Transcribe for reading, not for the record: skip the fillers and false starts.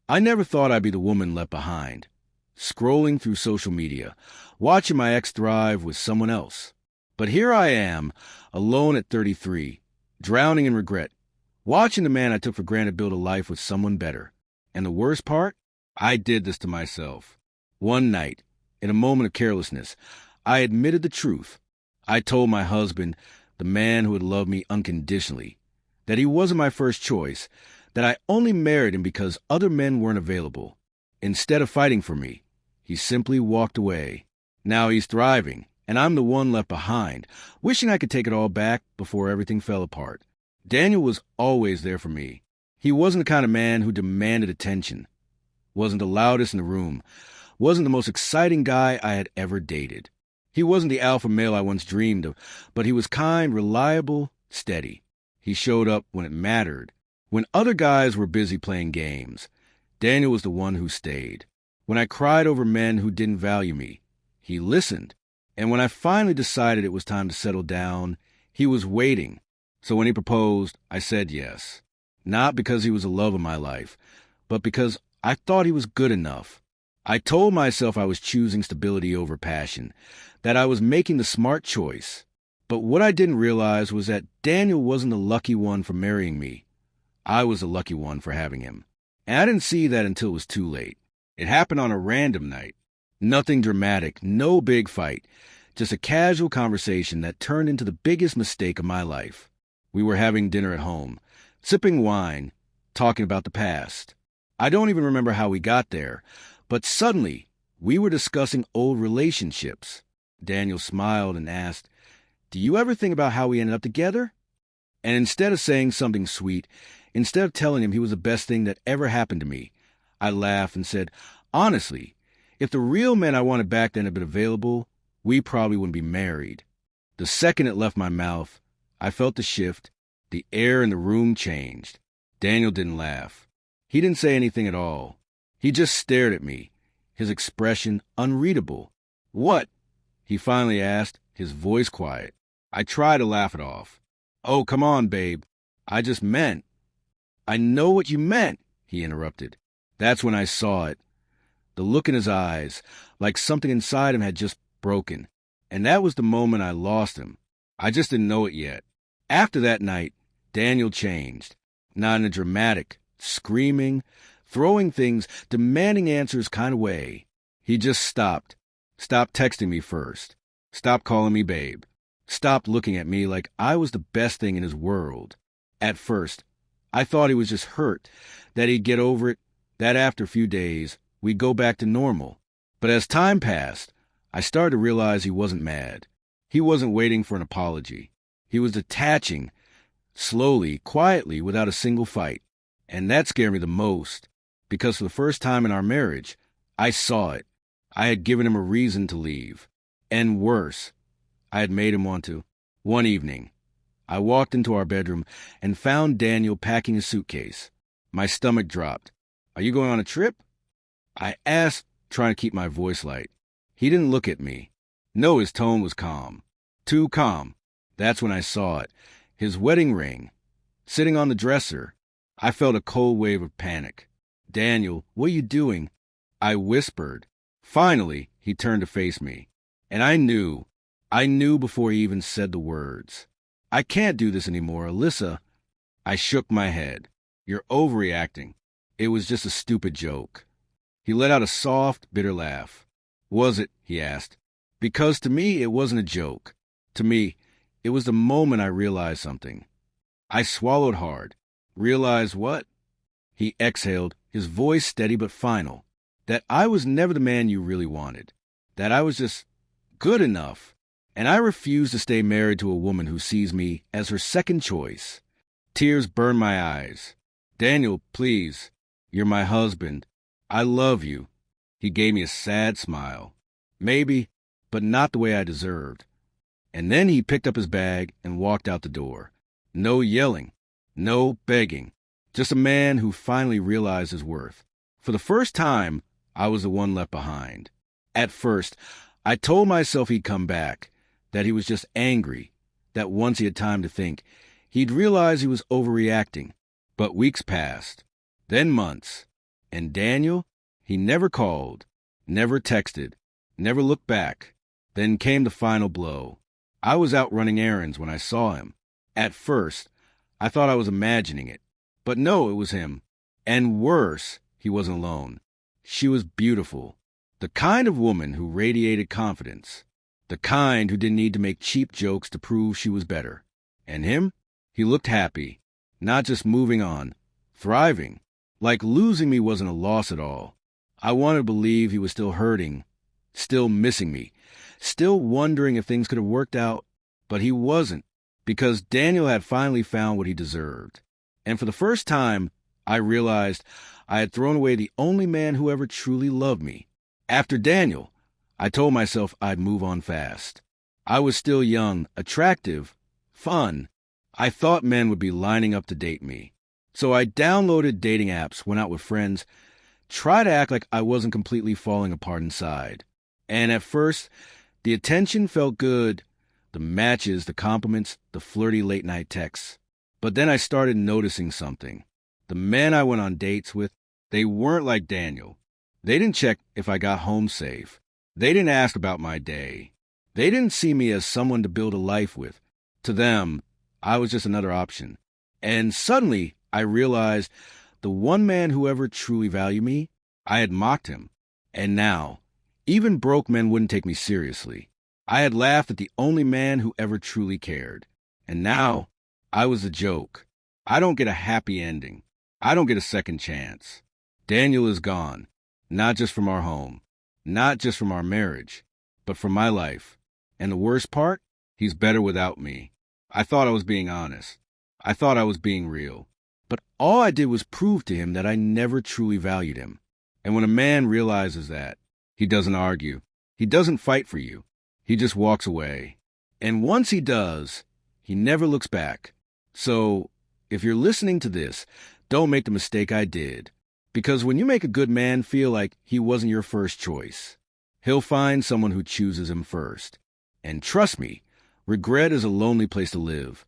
I never thought I'd be the woman left behind, scrolling through social media, watching my ex thrive with someone else. But here I am, alone at 33, drowning in regret, watching the man I took for granted build a life with someone better. And the worst part? I did this to myself. One night, in a moment of carelessness, I admitted the truth. I told my husband, the man who had loved me unconditionally, that he wasn't my first choice, that I only married him because other men weren't available. Instead of fighting for me, he simply walked away. Now he's thriving, and I'm the one left behind, wishing I could take it all back before everything fell apart. Daniel was always there for me. He wasn't the kind of man who demanded attention, wasn't the loudest in the room, wasn't the most exciting guy I had ever dated. He wasn't the alpha male I once dreamed of, but he was kind, reliable, steady. He showed up when it mattered. When other guys were busy playing games, Daniel was the one who stayed. When I cried over men who didn't value me, he listened. And when I finally decided it was time to settle down, he was waiting. So when he proposed, I said yes. Not because he was the love of my life, but because I thought he was good enough. I told myself I was choosing stability over passion, that I was making the smart choice. But what I didn't realize was that Daniel wasn't the lucky one for marrying me. I was the lucky one for having him. And I didn't see that until it was too late. It happened on a random night. Nothing dramatic, no big fight. Just a casual conversation that turned into the biggest mistake of my life. We were having dinner at home, sipping wine, talking about the past. I don't even remember how we got there, but suddenly we were discussing old relationships. Daniel smiled and asked, "Do you ever think about how we ended up together?" And instead of saying something sweet, instead of telling him he was the best thing that ever happened to me, I laughed and said, "Honestly, if the real men I wanted back then had been available, we probably wouldn't be married." The second it left my mouth, I felt the shift. The air in the room changed. Daniel didn't laugh. He didn't say anything at all. He just stared at me, his expression unreadable. "What?" he finally asked, his voice quiet. I tried to laugh it off. "Oh, come on, babe. I just meant." "I know what you meant," he interrupted. That's when I saw it. The look in his eyes, like something inside him had just broken. And that was the moment I lost him. I just didn't know it yet. After that night, Daniel changed. Not in a dramatic, screaming, throwing things, demanding answers kind of way. He just stopped. Stopped texting me first. Stopped calling me babe. Stopped looking at me like I was the best thing in his world. At first, I thought he was just hurt, that he'd get over it, that after a few days, we'd go back to normal. But as time passed, I started to realize he wasn't mad. He wasn't waiting for an apology. He was detaching, slowly, quietly, without a single fight. And that scared me the most, because for the first time in our marriage, I saw it. I had given him a reason to leave. And worse, I had made him want to. One evening, I walked into our bedroom and found Daniel packing his suitcase. My stomach dropped. "Are you going on a trip?" I asked, trying to keep my voice light. He didn't look at me. No, his tone was calm. Too calm. That's when I saw it. His wedding ring. Sitting on the dresser. I felt a cold wave of panic. "Daniel, what are you doing?" I whispered. Finally, he turned to face me. And I knew before he even said the words. "I can't do this anymore, Alyssa." I shook my head. "You're overreacting. It was just a stupid joke." He let out a soft, bitter laugh. "Was it?" he asked. Because to me, it wasn't a joke. To me, it was the moment I realized something. I swallowed hard. Realized what? He exhaled, his voice steady but final. That I was never the man you really wanted. That I was just good enough. And I refuse to stay married to a woman who sees me as her second choice. Tears burned my eyes. "Daniel, please. You're my husband. I love you." He gave me a sad smile. Maybe, but not the way I deserved. And then he picked up his bag and walked out the door. No yelling. No begging. Just a man who finally realized his worth. For the first time, I was the one left behind. At first, I told myself he'd come back, that he was just angry, that once he had time to think, he'd realize he was overreacting. But weeks passed, then months, And Daniel, he never called, never texted, never looked back. Then came the final blow. I was out running errands when I saw him. At first, I thought I was imagining it. But no, it was him. And worse, he wasn't alone. She was beautiful. The kind of woman who radiated confidence. The kind who didn't need to make cheap jokes to prove she was better. And him? He looked happy. Not just moving on. Thriving. Like losing me wasn't a loss at all. I wanted to believe he was still hurting. Still missing me. Still wondering if things could have worked out. But he wasn't. Because Daniel had finally found what he deserved. And for the first time, I realized I had thrown away the only man who ever truly loved me. After Daniel, I told myself I'd move on fast. I was still young, attractive, fun. I thought men would be lining up to date me. So I downloaded dating apps, went out with friends, tried to act like I wasn't completely falling apart inside. And at first, the attention felt good. The matches, the compliments, the flirty late-night texts. But then I started noticing something. The men I went on dates with, they weren't like Daniel. They didn't check if I got home safe. They didn't ask about my day. They didn't see me as someone to build a life with. To them, I was just another option. And suddenly, I realized the one man who ever truly valued me, I had mocked him. And now, even broke men wouldn't take me seriously. I had laughed at the only man who ever truly cared. And now, I was a joke. I don't get a happy ending. I don't get a second chance. Daniel is gone. Not just from our home. Not just from our marriage. But from my life. And the worst part? He's better without me. I thought I was being honest. I thought I was being real. But all I did was prove to him that I never truly valued him. And when a man realizes that, he doesn't argue. He doesn't fight for you. He just walks away. And once he does, he never looks back. So, if you're listening to this, don't make the mistake I did. Because when you make a good man feel like he wasn't your first choice, he'll find someone who chooses him first. And trust me, regret is a lonely place to live.